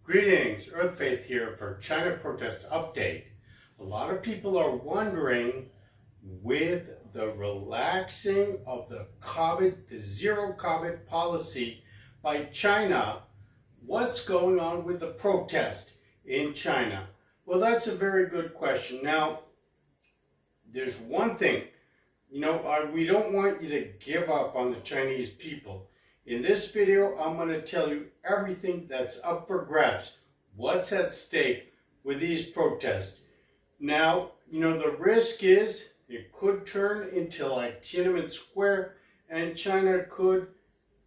Greetings, Earth Faith here for China Protest Update. A lot of people are wondering, with the relaxing of the zero COVID policy by China, what's going on with the protest in China? Well, that's a very good question. Now, there's one thing, we don't want you to give up on the Chinese people. In this video, I'm going to tell you everything that's up for grabs. What's at stake with these protests. Now, the risk is it could turn into like Tiananmen Square and China could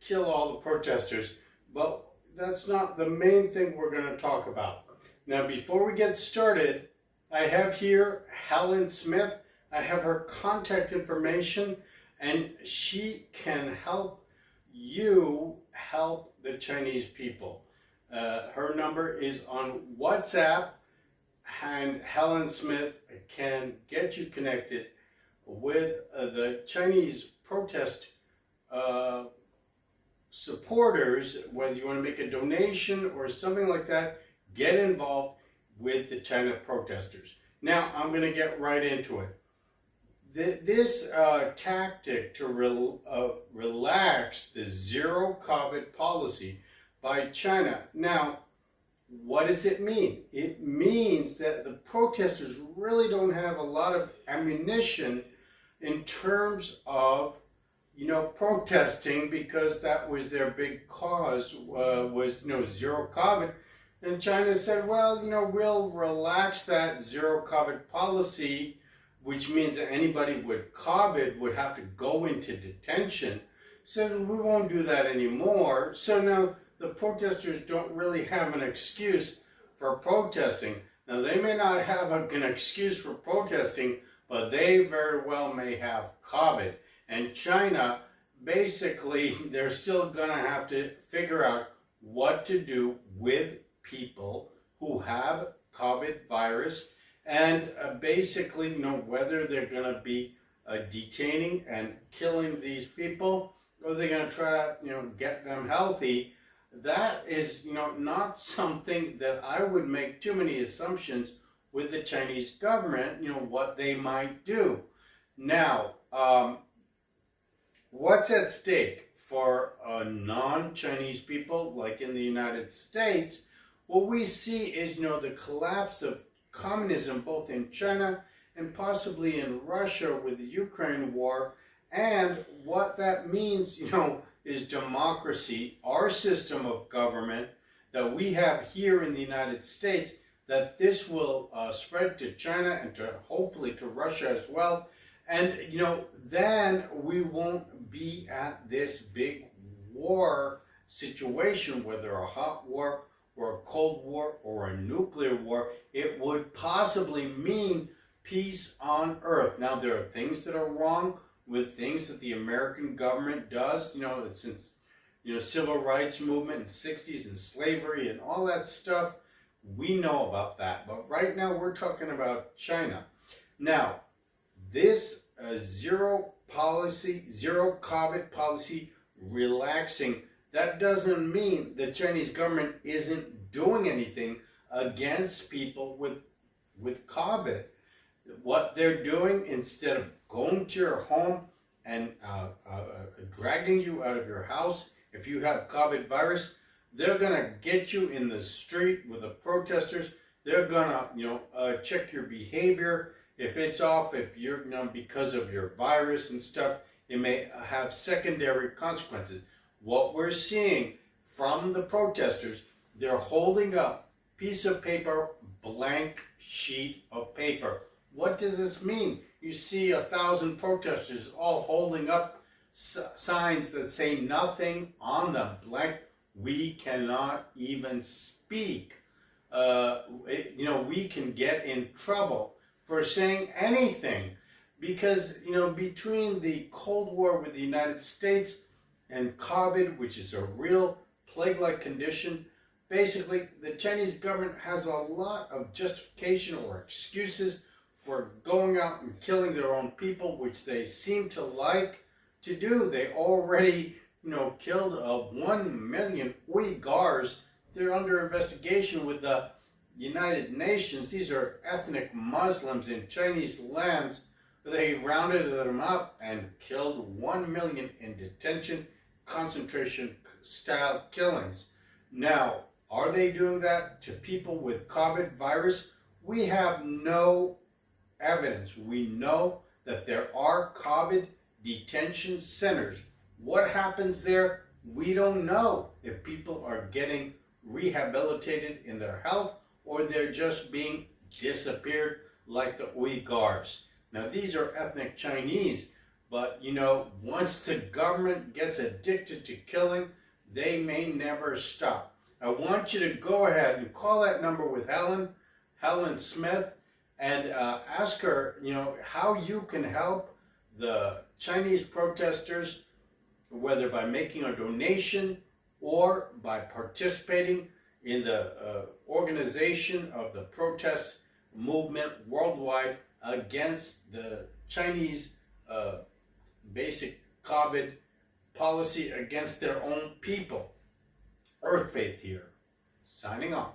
kill all the protesters. But that's not the main thing we're going to talk about. Now, before we get started, I have here Helen Smith. I have her contact information, and she can help you help the Chinese people. Her number is on WhatsApp, and Helen Smith can get you connected with the Chinese protest supporters. Whether you want to make a donation or something like that, get involved with the China protesters. Now, I'm going to get right into it. This tactic to relax the zero COVID policy by China. Now, what does it mean? It means that the protesters really don't have a lot of ammunition in terms of, protesting, because that was their big cause, was zero COVID. And China said, well, we'll relax that zero COVID policy, which means that anybody with COVID would have to go into detention. So we won't do that anymore. So now the protesters don't really have an excuse for protesting. Now, they may not have an excuse for protesting, but they very well may have COVID. And China, basically, they're still going to have to figure out what to do with people who have COVID virus, and basically whether they're going to be detaining and killing these people, or they're going to try to get them healthy. That is not something that I would make too many assumptions with the Chinese government, what they might do. Now, what's at stake for non-Chinese people, like in the United States? What we see is the collapse of communism both in China and possibly in Russia with the Ukraine war. And what that means, is democracy, our system of government that we have here in the United States, that this will spread to China and to hopefully to Russia as well. And, then we won't be at this big war situation, whether a hot war or a cold war or a nuclear war. It would possibly mean peace on earth. Now, there are things that are wrong with things that the American government does, since, civil rights movement in the 60s and slavery and all that stuff. We know about that. But right now we're talking about China. Now, this zero COVID policy relaxing, that doesn't mean the Chinese government isn't doing anything against people with COVID. What they're doing, instead of going to your home and dragging you out of your house if you have COVID virus, they're going to get you in the street with the protesters. They're going to check your behavior. If it's off, if you're, because of your virus and stuff, it may have secondary consequences. What we're seeing from the protesters, they're holding up piece of paper, blank sheet of paper. What does this mean? You see 1,000 protesters all holding up signs that say nothing on them, blank. We cannot even speak. We can get in trouble for saying anything, because between the Cold War with the United States and COVID, which is a real plague-like condition, basically the Chinese government has a lot of justification or excuses for going out and killing their own people, which they seem to like to do. They already, killed 1 million Uyghurs they're under investigation with the United Nations. These are ethnic Muslims in Chinese lands. They rounded them up and killed 1 million in detention, concentration style killings. Now, are they doing that to people with COVID virus? We have no evidence. We know that there are COVID detention centers. What happens there? We don't know if people are getting rehabilitated in their health or they're just being disappeared like the Uyghurs. Now, these are ethnic Chinese, but once the government gets addicted to killing, they may never stop. I want you to go ahead and call that number with Helen Smith, and ask her, how you can help the Chinese protesters, whether by making a donation or by participating in the organization of the protest movement worldwide against the Chinese basic COVID policy against their own people. Earth Faith here, signing off.